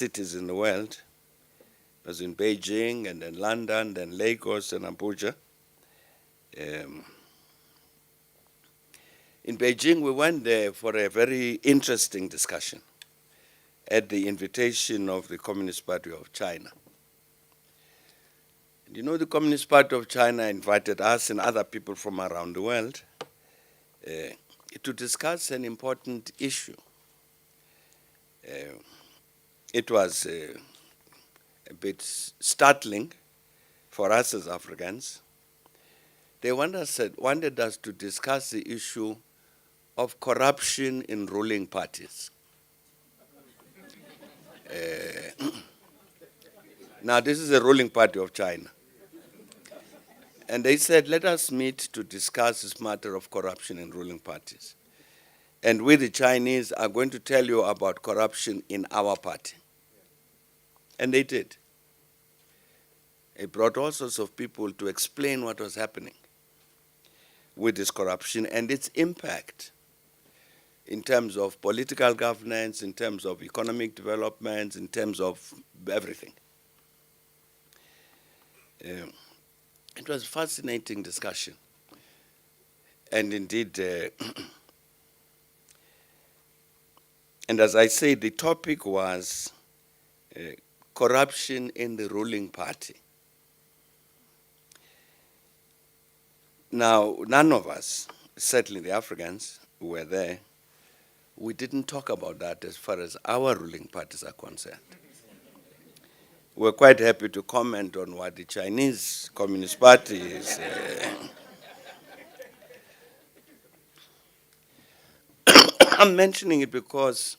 cities in the world. It was in Beijing and then London, then Lagos and Abuja. Um, in Beijing, we went there for a very interesting discussion at the invitation of the Communist Party of China. And you know, the Communist Party of China invited us and other people from around the world uh, to discuss an important issue. It was a bit startling for us as Africans. They wanted us to discuss the issue of corruption in ruling parties. Now, this is a ruling party of China. And they said, let us meet to discuss this matter of corruption in ruling parties. And we, the Chinese, are going to tell you about corruption in our party. And they did. They brought all sorts of people to explain what was happening with this corruption and its impact in terms of political governance, in terms of economic development, in terms of everything. It was a fascinating discussion. And indeed, and as I said, the topic was corruption in the ruling party. Now, none of us, certainly the Africans who were there, we didn't talk about that as far as our ruling parties are concerned. We're quite happy to comment on what the Chinese Communist Party is. I'm mentioning it because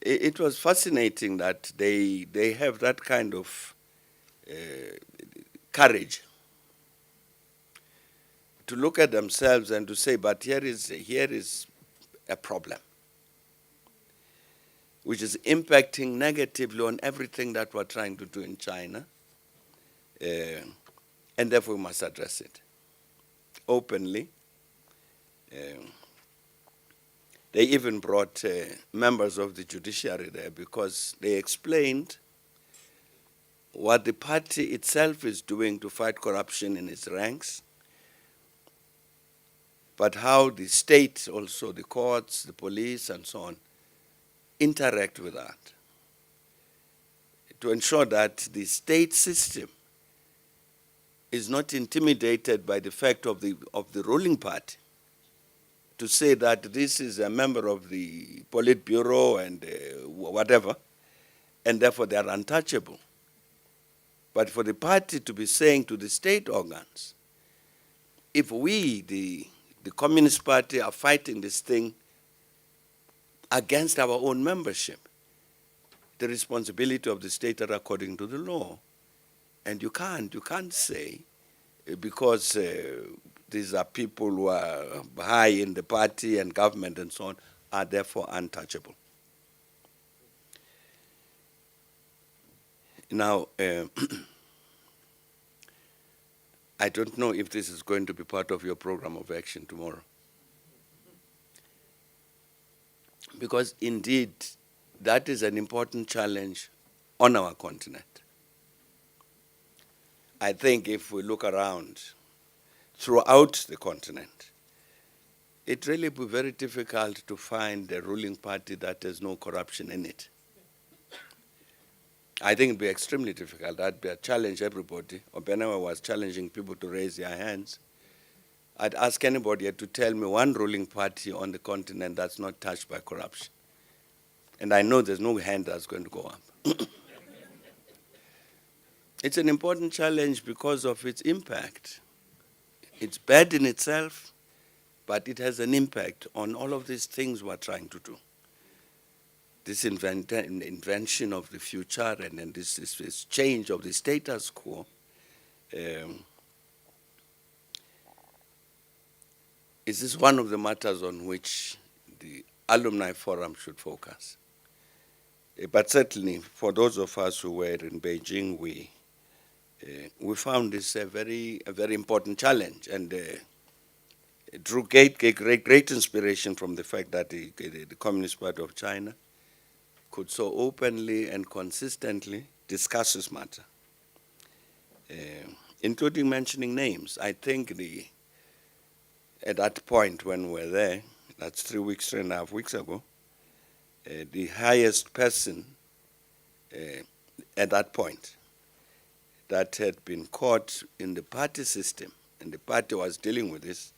it was fascinating that they have that kind of courage to look at themselves and to say, but here is a problem which is impacting negatively on everything that we're trying to do in China, and therefore we must address it openly. They even brought members of the judiciary there because they explained what the party itself is doing to fight corruption in its ranks, but how the state, also the courts, the police, and so on, interact with that to ensure that the state system is not intimidated by the fact of the ruling party to say that this is a member of the Politburo and whatever, and therefore they are untouchable. But for the party to be saying to the state organs, if we, the Communist Party, are fighting this thing against our own membership, the responsibility of the state are according to the law. And you can't say, because these are people who are high in the party and government and so on, are therefore untouchable. Now, I don't know if this is going to be part of your program of action tomorrow. Because indeed, that is an important challenge on our continent. I think if we look around throughout the continent, it really will be very difficult to find a ruling party that has no corruption in it. I think it would be extremely difficult. I'd be a challenge everybody. Openawa was challenging people to raise their hands. I'd ask anybody to tell me one ruling party on the continent that's not touched by corruption. And I know there's no hand that's going to go up. It's an important challenge because of its impact. It's bad in itself, but it has an impact on all of these things we're trying to do. This invention of the future and then this change of the status quo is this one of the matters on which the alumni forum should focus. But certainly, for those of us who were in Beijing, we found this a very important challenge, and drew great inspiration from the fact that the Communist Party of China could so openly and consistently discuss this matter, including mentioning names. I think at that point when we were there, that's 3.5 weeks ago, the highest person at that point that had been caught in the party system, and the party was dealing with this,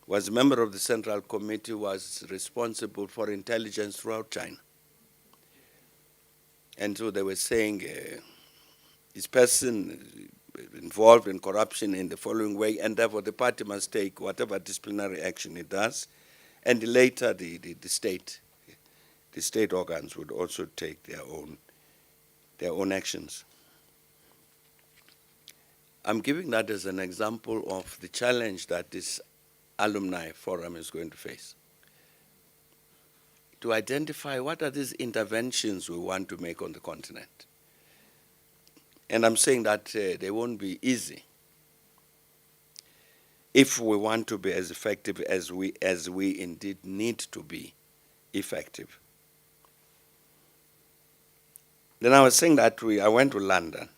was a member of the Central Committee, was responsible for intelligence throughout China. And so they were saying this person involved in corruption in the following way, and therefore the party must take whatever disciplinary action it does, and later the state organs would also take their own actions. I'm giving that as an example of the challenge that this alumni forum is going to face, to identify what are these interventions we want to make on the continent. And I'm saying that they won't be easy if we want to be as effective as we indeed need to be effective. Then I was saying that I went to London